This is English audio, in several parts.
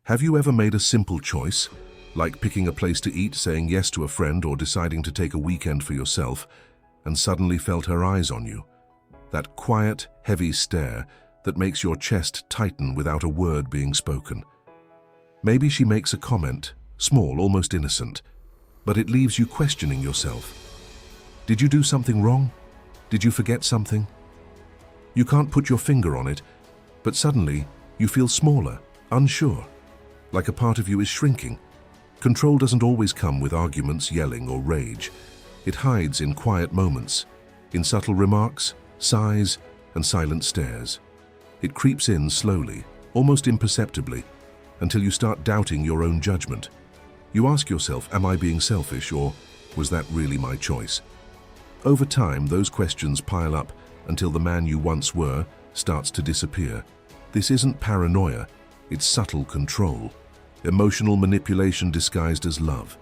Have you ever made a simple choice, like picking a place to eat, saying yes to a friend, or deciding to take a weekend for yourself, and suddenly felt her eyes on you? That quiet, heavy stare that makes your chest tighten without a word being spoken. Maybe she makes a comment, small, almost innocent, but it leaves you questioning yourself. Did you do something wrong? Did you forget something? You can't put your finger on it, but suddenly you feel smaller, unsure, like a part of you is shrinking. Control doesn't always come with arguments, yelling, or rage. It hides in quiet moments, in subtle remarks, sighs, and silent stares. It creeps in slowly, almost imperceptibly, until you start doubting your own judgment. You ask yourself, am I being selfish, or was that really my choice? Over time, those questions pile up until the man you once were starts to disappear. This isn't paranoia, it's subtle control, emotional manipulation disguised as love.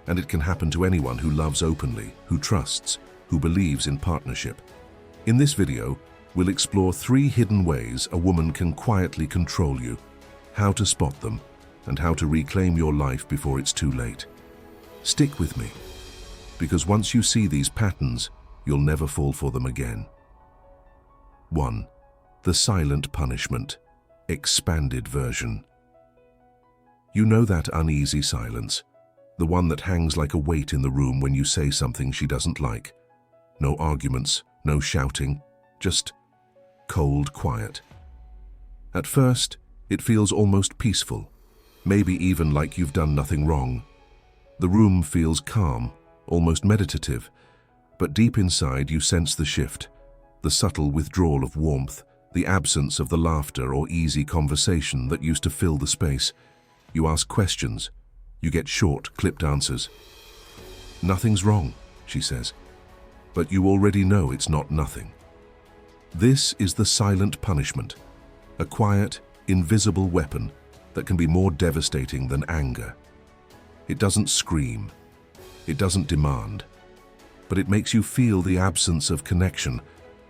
And it can happen to anyone who loves openly, who trusts, who believes in partnership. In this video, we'll explore 3 hidden ways a woman can quietly control you, how to spot them, and how to reclaim your life before it's too late. Stick with me, because once you see these patterns, you'll never fall for them again. 1. The silent punishment, expanded version. You know that uneasy silence, the one that hangs like a weight in the room when you say something she doesn't like. No arguments, no shouting, just cold quiet. At first, it feels almost peaceful, maybe even like you've done nothing wrong. The room feels calm, almost meditative, but deep inside you sense the shift, the subtle withdrawal of warmth, the absence of the laughter or easy conversation that used to fill the space. You ask questions. You get short, clipped answers. Nothing's wrong, she says. But you already know it's not nothing. This is the silent punishment, a quiet, invisible weapon that can be more devastating than anger. It doesn't scream. It doesn't demand. But it makes you feel the absence of connection,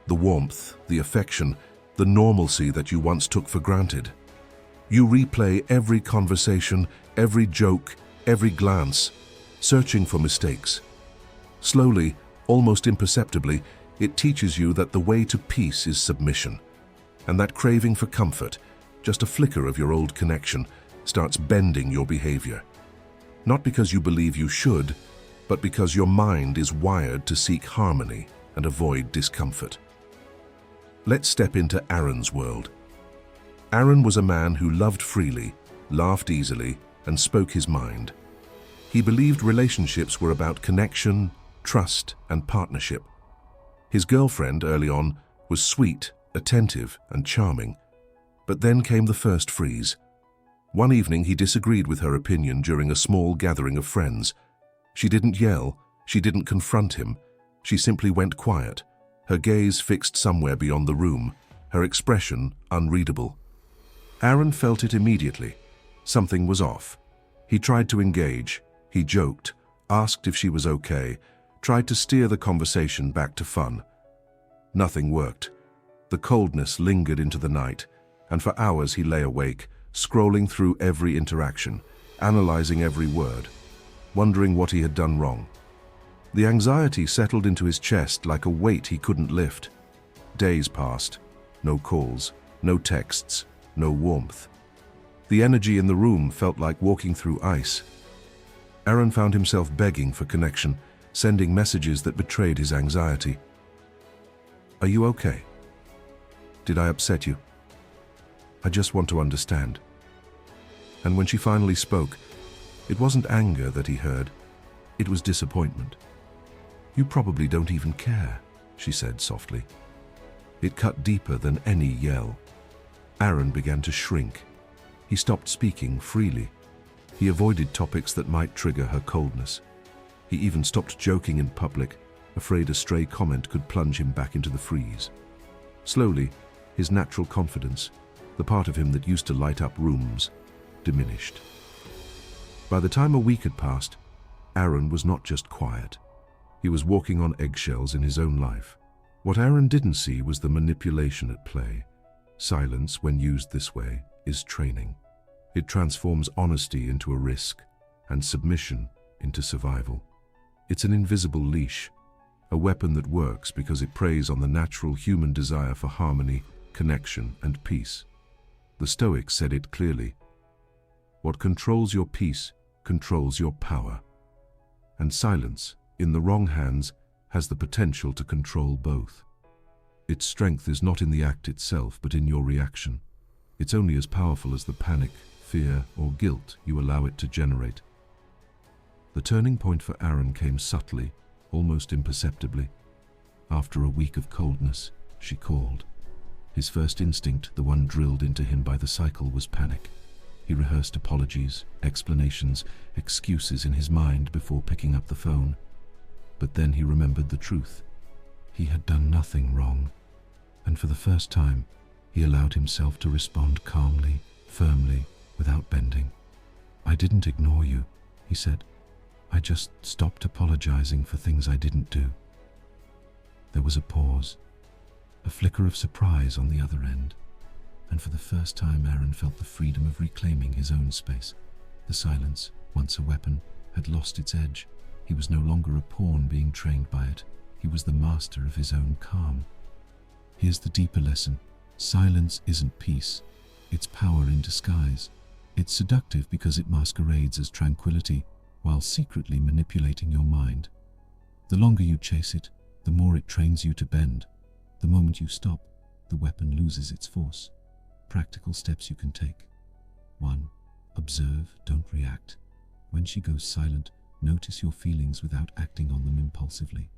the warmth, the affection, the normalcy that you once took for granted. You replay every conversation, every joke, every glance, searching for mistakes. Slowly, almost imperceptibly, it teaches you that the way to peace is submission, and that craving for comfort, just a flicker of your old connection, starts bending your behavior. Not because you believe you should, but because your mind is wired to seek harmony and avoid discomfort. Let's step into Aaron's world. Aaron was a man who loved freely, laughed easily, and spoke his mind. He believed relationships were about connection, trust, and partnership. His girlfriend, early on, was sweet, attentive, and charming. But then came the first freeze. One evening he disagreed with her opinion during a small gathering of friends. She didn't yell, she didn't confront him. She simply went quiet, her gaze fixed somewhere beyond the room, her expression unreadable. Aaron felt it immediately. Something was off. He tried to engage. He joked, asked if she was okay, tried to steer the conversation back to fun. Nothing worked. The coldness lingered into the night, and for hours he lay awake, scrolling through every interaction, analyzing every word, wondering what he had done wrong. The anxiety settled into his chest like a weight he couldn't lift. Days passed. No calls, no texts, no warmth. The energy in the room felt like walking through ice. Aaron found himself begging for connection, sending messages that betrayed his anxiety. "Are you okay? Did I upset you? I just want to understand." And when she finally spoke, it wasn't anger that he heard, it was disappointment. "You probably don't even care," she said softly. It cut deeper than any yell. Aaron began to shrink. He stopped speaking freely. He avoided topics that might trigger her coldness. He even stopped joking in public, afraid a stray comment could plunge him back into the freeze. Slowly, his natural confidence, the part of him that used to light up rooms, diminished. By the time a week had passed, Aaron was not just quiet. He was walking on eggshells in his own life. What Aaron didn't see was the manipulation at play. Silence, when used this way, is training. It transforms honesty into a risk and submission into survival. It's an invisible leash, a weapon that works because it preys on the natural human desire for harmony, connection, and peace. The Stoics said it clearly: what controls your peace controls your power. And silence, in the wrong hands, has the potential to control both. Its strength is not in the act itself, but in your reaction. It's only as powerful as the panic, fear, or guilt you allow it to generate. The turning point for Aaron came subtly, almost imperceptibly. After a week of coldness, she called. His first instinct, the one drilled into him by the cycle, was panic. He rehearsed apologies, explanations, excuses in his mind before picking up the phone. But then he remembered the truth. He had done nothing wrong, and for the first time, he allowed himself to respond calmly, firmly, without bending. "I didn't ignore you," he said. "I just stopped apologizing for things I didn't do." There was a pause, a flicker of surprise on the other end, and for the first time Aaron felt the freedom of reclaiming his own space. The silence, once a weapon, had lost its edge. He was no longer a pawn being trained by it. He was the master of his own calm. Here's the deeper lesson. Silence isn't peace. It's power in disguise. It's seductive because it masquerades as tranquility, while secretly manipulating your mind. The longer you chase it, the more it trains you to bend. The moment you stop, the weapon loses its force. Practical steps you can take. 1. Observe, don't react. When she goes silent, notice your feelings without acting on them impulsively.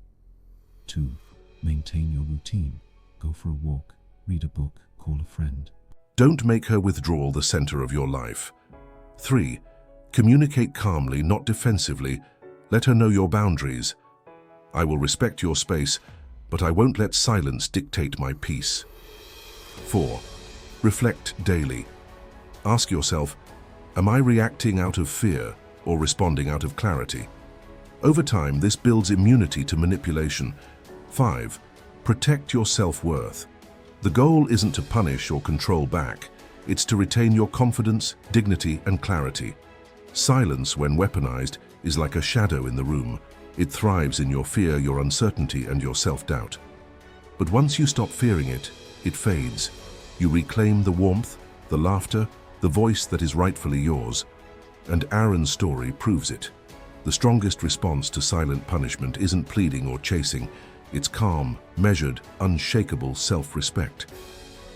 2. Maintain your routine. Go for a walk, read a book, call a friend. Don't make her withdrawal the center of your life. 3. Communicate calmly, not defensively. Let her know your boundaries. I will respect your space, but I won't let silence dictate my peace. 4. Reflect daily. Ask yourself, am I reacting out of fear or responding out of clarity? Over time, this builds immunity to manipulation. 5. Protect your self-worth. The goal isn't to punish or control back. It's to retain your confidence, dignity, and clarity. Silence, when weaponized, is like a shadow in the room. It thrives in your fear, your uncertainty, and your self-doubt. But once you stop fearing it, it fades. You reclaim the warmth, the laughter, the voice that is rightfully yours. And Aaron's story proves it. The strongest response to silent punishment isn't pleading or chasing. It's calm, measured, unshakable self-respect.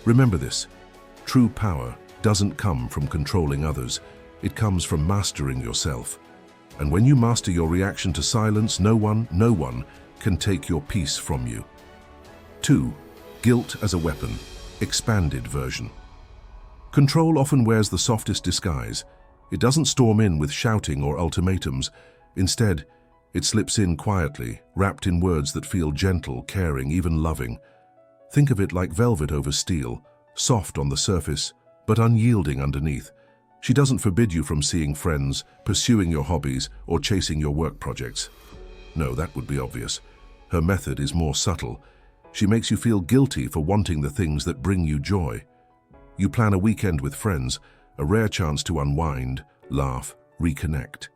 Remember this: true power doesn't come from controlling others. It comes from mastering yourself. And when you master your reaction to silence, no one can take your peace from you. 2. Guilt as a weapon. Expanded version. Control often wears the softest disguise. It doesn't storm in with shouting or ultimatums. Instead, it slips in quietly, wrapped in words that feel gentle, caring, even loving. Think of it like velvet over steel, soft on the surface, but unyielding underneath. She doesn't forbid you from seeing friends, pursuing your hobbies, or chasing your work projects. No, that would be obvious. Her method is more subtle. She makes you feel guilty for wanting the things that bring you joy. You plan a weekend with friends, a rare chance to unwind, laugh, reconnect.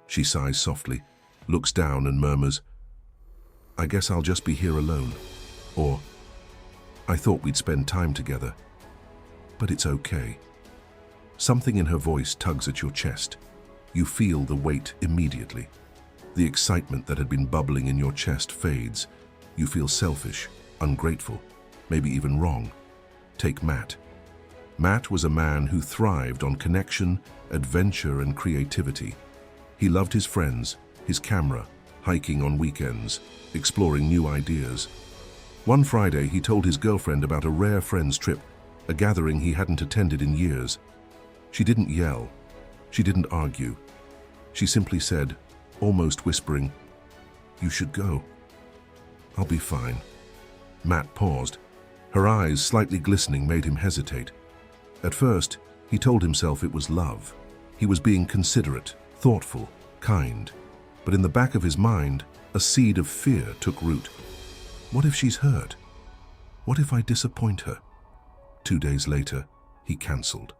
She sighs softly, looks down and murmurs, "I guess I'll just be here alone." Or, "I thought we'd spend time together." But it's okay. Something in her voice tugs at your chest. You feel the weight immediately. The excitement that had been bubbling in your chest fades. You feel selfish, ungrateful, maybe even wrong. Take Matt. Matt was a man who thrived on connection, adventure, and creativity. He loved his friends, his camera, hiking on weekends, exploring new ideas. One Friday, he told his girlfriend about a rare friend's trip, a gathering he hadn't attended in years. She didn't yell. She didn't argue. She simply said, almost whispering, "You should go." "I'll be fine." Matt paused. Her eyes, slightly glistening, made him hesitate. At first, he told himself it was love. He was being considerate, thoughtful, kind. But in the back of his mind, a seed of fear took root. What if she's hurt? What if I disappoint her? 2 days later, he cancelled.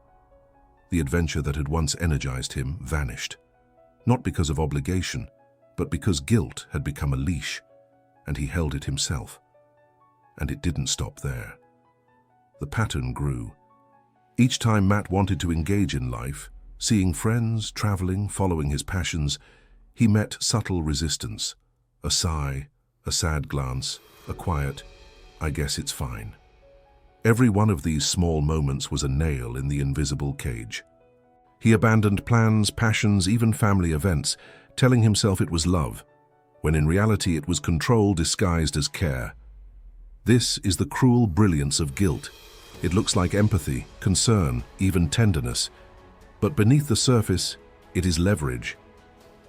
The adventure that had once energized him vanished. Not because of obligation, but because guilt had become a leash, and he held it himself. And it didn't stop there. The pattern grew. Each time Matt wanted to engage in life, seeing friends, traveling, following his passions, he met subtle resistance. A sigh, a sad glance, a quiet, "I guess it's fine." Every one of these small moments was a nail in the invisible cage. He abandoned plans, passions, even family events, telling himself it was love, when in reality it was control disguised as care. This is the cruel brilliance of guilt. It looks like empathy, concern, even tenderness. But beneath the surface, it is leverage.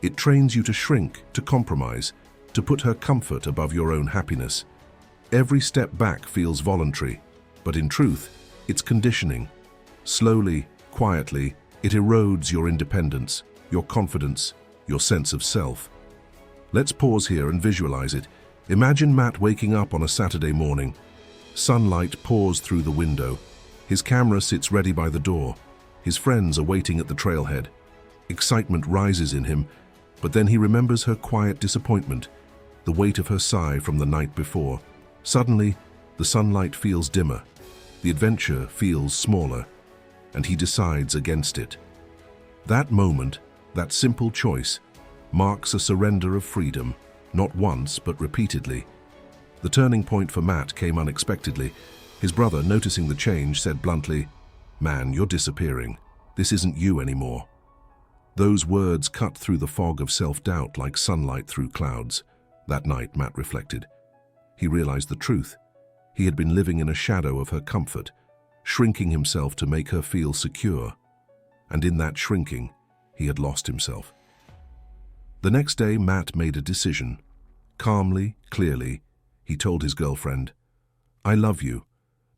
It trains you to shrink, to compromise, to put her comfort above your own happiness. Every step back feels voluntary, but in truth, it's conditioning. Slowly, quietly, it erodes your independence, your confidence, your sense of self. Let's pause here and visualize it. Imagine Matt waking up on a Saturday morning. Sunlight pours through the window. His camera sits ready by the door. His friends are waiting at the trailhead. Excitement rises in him, but then he remembers her quiet disappointment, the weight of her sigh from the night before. Suddenly, the sunlight feels dimmer. The adventure feels smaller, and he decides against it. That moment, that simple choice, marks a surrender of freedom, not once but repeatedly. The turning point for Matt came unexpectedly. His brother, noticing the change, said bluntly, "Man, you're disappearing. This isn't you anymore." Those words cut through the fog of self-doubt like sunlight through clouds. That night, Matt reflected. He realized the truth. He had been living in a shadow of her comfort, shrinking himself to make her feel secure. And in that shrinking, he had lost himself. The next day, Matt made a decision. Calmly, clearly, he told his girlfriend, "I love you,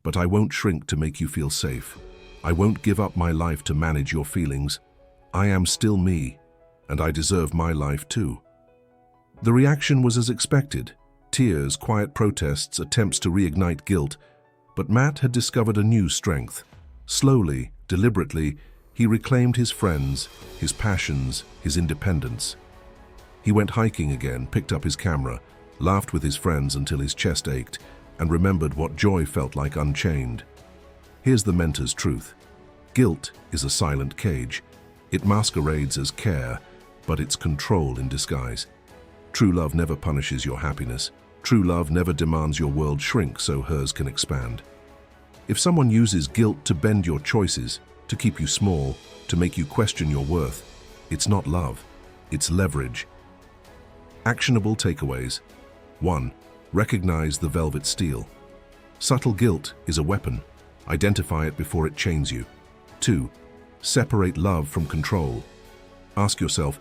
but I won't shrink to make you feel safe. I won't give up my life to manage your feelings. I am still me, and I deserve my life too." The reaction was as expected. Tears, quiet protests, attempts to reignite guilt. But Matt had discovered a new strength. Slowly, deliberately, he reclaimed his friends, his passions, his independence. He went hiking again, picked up his camera, laughed with his friends until his chest ached, and remembered what joy felt like unchained. Here's the mentor's truth. Guilt is a silent cage. It masquerades as care, but it's control in disguise. True love never punishes your happiness. True love never demands your world shrink so hers can expand. If someone uses guilt to bend your choices, to keep you small, to make you question your worth, it's not love, it's leverage. Actionable takeaways. 1. Recognize the velvet steel. Subtle guilt is a weapon. Identify it before it chains you. 2. Separate love from control. Ask yourself,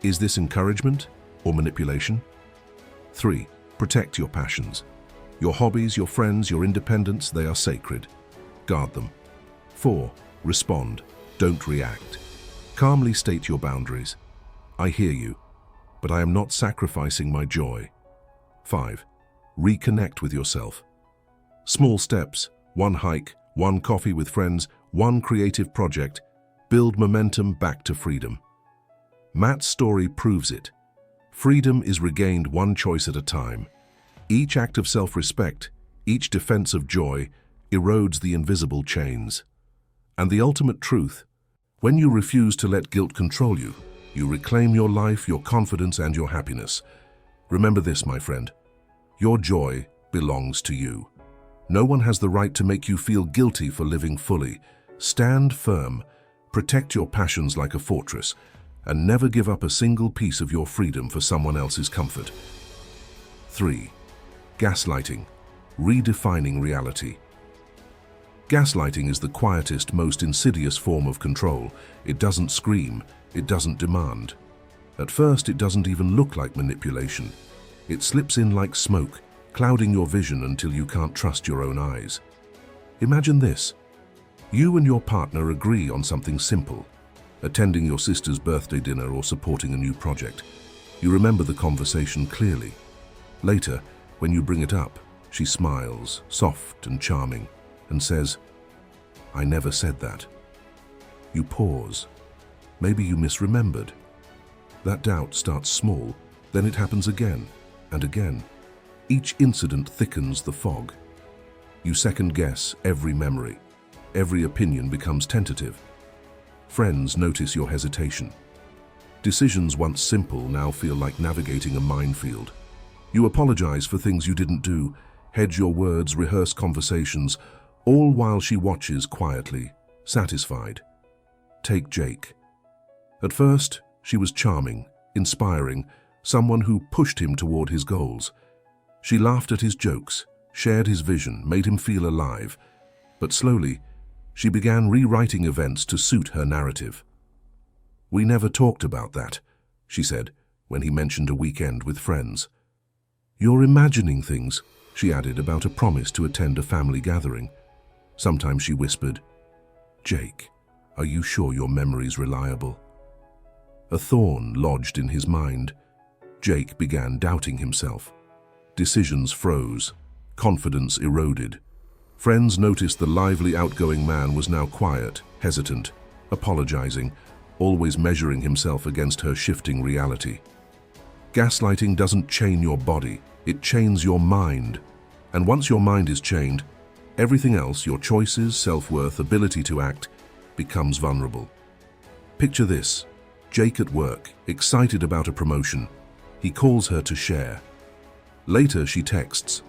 is this encouragement or manipulation? 3. Protect your passions. Your hobbies, your friends, your independence, they are sacred. Guard them. 4. Respond. Don't react. Calmly state your boundaries. I hear you, but I am not sacrificing my joy. 5. Reconnect with yourself. Small steps, one hike, one coffee with friends, one creative project, build momentum back to freedom. Matt's story proves it. Freedom is regained one choice at a time. Each act of self-respect, each defense of joy, erodes the invisible chains. And the ultimate truth, when you refuse to let guilt control you, you reclaim your life, your confidence, and your happiness. Remember this, my friend. Your joy belongs to you. No one has the right to make you feel guilty for living fully. Stand firm, protect your passions like a fortress, and never give up a single piece of your freedom for someone else's comfort. 3. Gaslighting, redefining reality. Gaslighting is the quietest, most insidious form of control. It doesn't scream, it doesn't demand. At first, it doesn't even look like manipulation. It slips in like smoke, clouding your vision until you can't trust your own eyes. Imagine this. You and your partner agree on something simple, attending your sister's birthday dinner or supporting a new project. You remember the conversation clearly. Later, when you bring it up, she smiles, soft and charming, and says, "I never said that." You pause. Maybe you misremembered. That doubt starts small, then it happens again and again. Each incident thickens the fog. You second-guess every memory. Every opinion becomes tentative. Friends notice your hesitation. Decisions once simple now feel like navigating a minefield. You apologize for things you didn't do, hedge your words, rehearse conversations, all while she watches quietly, satisfied. Take Jake. At first, she was charming, inspiring, someone who pushed him toward his goals. She laughed at his jokes, shared his vision, made him feel alive. But slowly, she began rewriting events to suit her narrative. "We never talked about that," she said, when he mentioned a weekend with friends. "You're imagining things," she added, about a promise to attend a family gathering. Sometimes she whispered, "Jake, are you sure your memory's reliable?" A thorn lodged in his mind. Jake began doubting himself. Decisions froze. Confidence eroded. Friends noticed the lively, outgoing man was now quiet, hesitant, apologizing, always measuring himself against her shifting reality. Gaslighting doesn't chain your body, it chains your mind. And once your mind is chained, everything else, your choices, self-worth, ability to act, becomes vulnerable. Picture this: Jake at work, excited about a promotion. He calls her to share. Later she texts,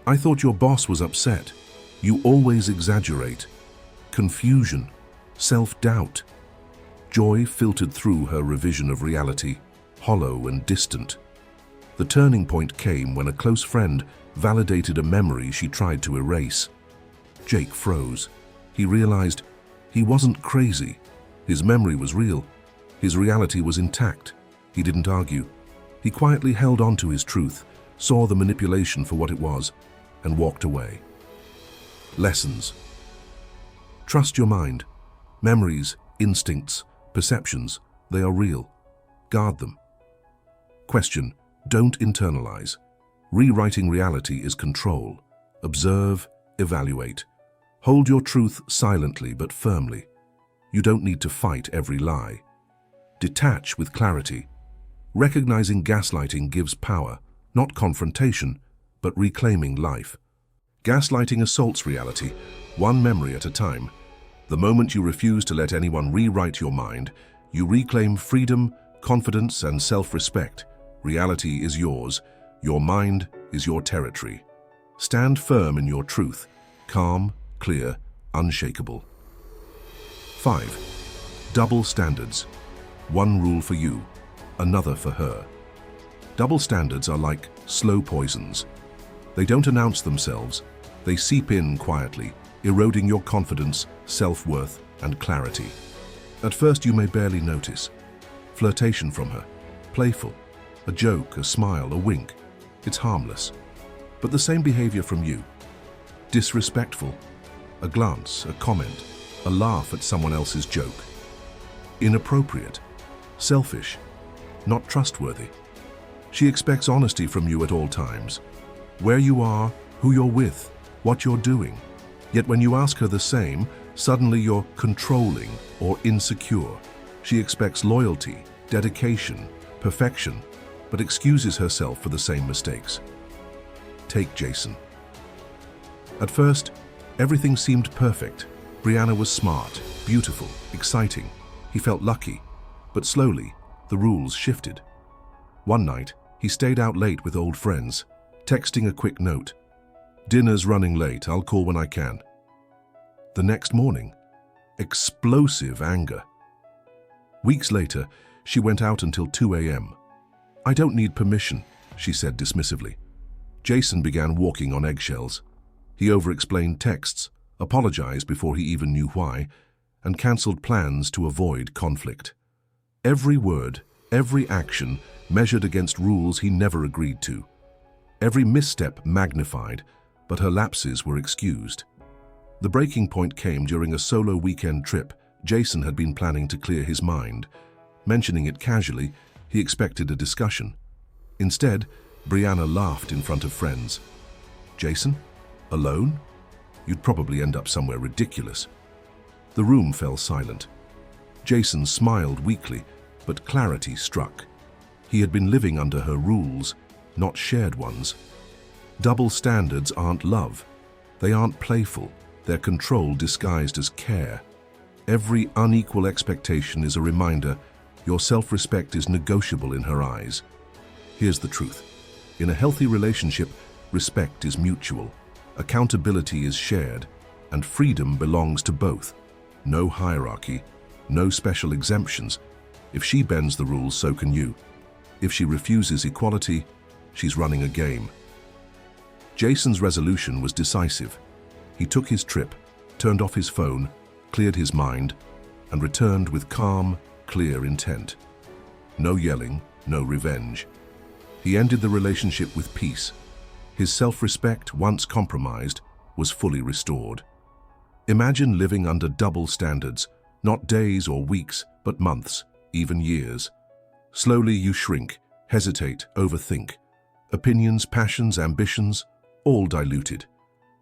"I thought your boss was upset. You always exaggerate." Confusion, self-doubt. Joy filtered through her revision of reality, hollow and distant. The turning point came when a close friend validated a memory she tried to erase. Jake froze. He realized he wasn't crazy. His memory was real. His reality was intact. He didn't argue. He quietly held on to his truth, saw the manipulation for what it was, and walked away. Lessons. Trust your mind. Memories, instincts, perceptions, they are real. Guard them. Question: don't internalize. Rewriting reality is control. Observe, evaluate. Hold your truth silently but firmly. You don't need to fight every lie. Detach with clarity. Recognizing gaslighting gives power, not confrontation, but reclaiming life. Gaslighting assaults reality, one memory at a time. The moment you refuse to let anyone rewrite your mind, you reclaim freedom, confidence, and self-respect. Reality is yours. Your mind is your territory. Stand firm in your truth, calm, clear, unshakable. 5. Double standards. One rule for you, another for her. Double standards are like slow poisons. They don't announce themselves. They seep in quietly, eroding your confidence, self-worth, and clarity. At first you may barely notice. Flirtation from her, playful, a joke, a smile, a wink. It's harmless. But the same behavior from you. Disrespectful, a glance, a comment, a laugh at someone else's joke. Inappropriate, selfish, not trustworthy. She expects honesty from you at all times. Where you are, who you're with, what you're doing. Yet when you ask her the same, suddenly you're controlling or insecure. She expects loyalty, dedication, perfection, but excuses herself for the same mistakes. Take Jason. At first, everything seemed perfect. Brianna was smart, beautiful, exciting. He felt lucky, but slowly, the rules shifted. One night, he stayed out late with old friends, texting a quick note. "Dinner's running late, I'll call when I can." The next morning, explosive anger. Weeks later, she went out until 2 a.m. "I don't need permission," she said dismissively. Jason began walking on eggshells. He over-explained texts, apologized before he even knew why, and cancelled plans to avoid conflict. Every word, every action measured against rules he never agreed to. Every misstep magnified, but her lapses were excused. The breaking point came during a solo weekend trip. Jason had been planning to clear his mind. Mentioning it casually, he expected a discussion. Instead, Brianna laughed in front of friends. "Jason? Alone? You'd probably end up somewhere ridiculous." The room fell silent. Jason smiled weakly, but clarity struck. He had been living under her rules, not shared ones. Double standards aren't love. They aren't playful. They're control disguised as care. Every unequal expectation is a reminder your self-respect is negotiable in her eyes. Here's the truth. In a healthy relationship, respect is mutual, accountability is shared, and freedom belongs to both. No hierarchy, no special exemptions. If she bends the rules, so can you. If she refuses equality, she's running a game. Jason's resolution was decisive. He took his trip, turned off his phone, cleared his mind, and returned with calm, clear intent. No yelling, no revenge. He ended the relationship with peace. His self-respect, once compromised, was fully restored. Imagine living under double standards, not days or weeks, but months, even years. Slowly you shrink, hesitate, overthink. Opinions, passions, ambitions, all diluted.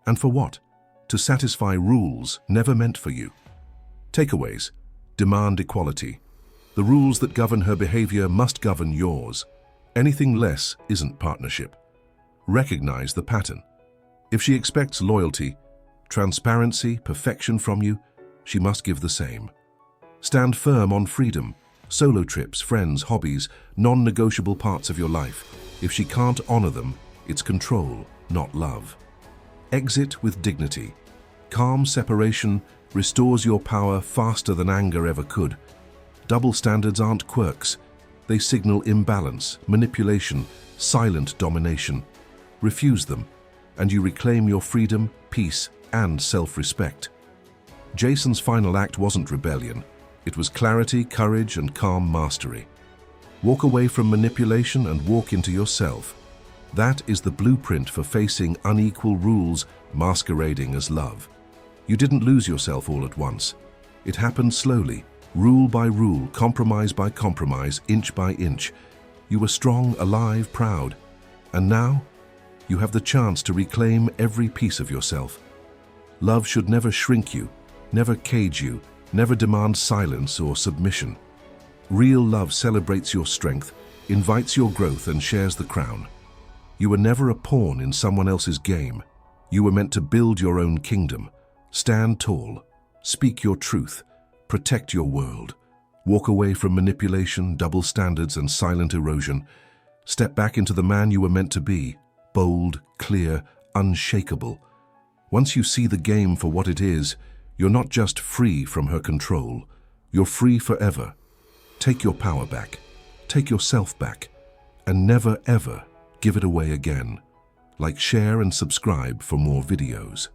And for what? To satisfy rules never meant for you. Takeaways. Demand equality. The rules that govern her behavior must govern yours. Anything less isn't partnership. Recognize the pattern. If she expects loyalty, transparency, perfection from you, she must give the same. Stand firm on freedom, solo trips, friends, hobbies, non-negotiable parts of your life. If she can't honor them, it's control, not love. Exit with dignity. Calm separation restores your power faster than anger ever could. Double standards aren't quirks. They signal imbalance, manipulation, silent domination. Refuse them, and you reclaim your freedom, peace, and self-respect. Jason's final act wasn't rebellion. It was clarity, courage, and calm mastery. Walk away from manipulation and walk into yourself. That is the blueprint for facing unequal rules masquerading as love. You didn't lose yourself all at once. It happened slowly, rule by rule, compromise by compromise, inch by inch. You were strong, alive, proud. And now, you have the chance to reclaim every piece of yourself. Love should never shrink you, never cage you, never demand silence or submission. Real love celebrates your strength, invites your growth, and shares the crown. You were never a pawn in someone else's game. You were meant to build your own kingdom. Stand tall, speak your truth, protect your world. Walk away from manipulation, double standards, and silent erosion. Step back into the man you were meant to be, bold, clear, unshakable. Once you see the game for what it is, you're not just free from her control, you're free forever. Take your power back, take yourself back, and never ever give it away again. Like, share, and subscribe for more videos.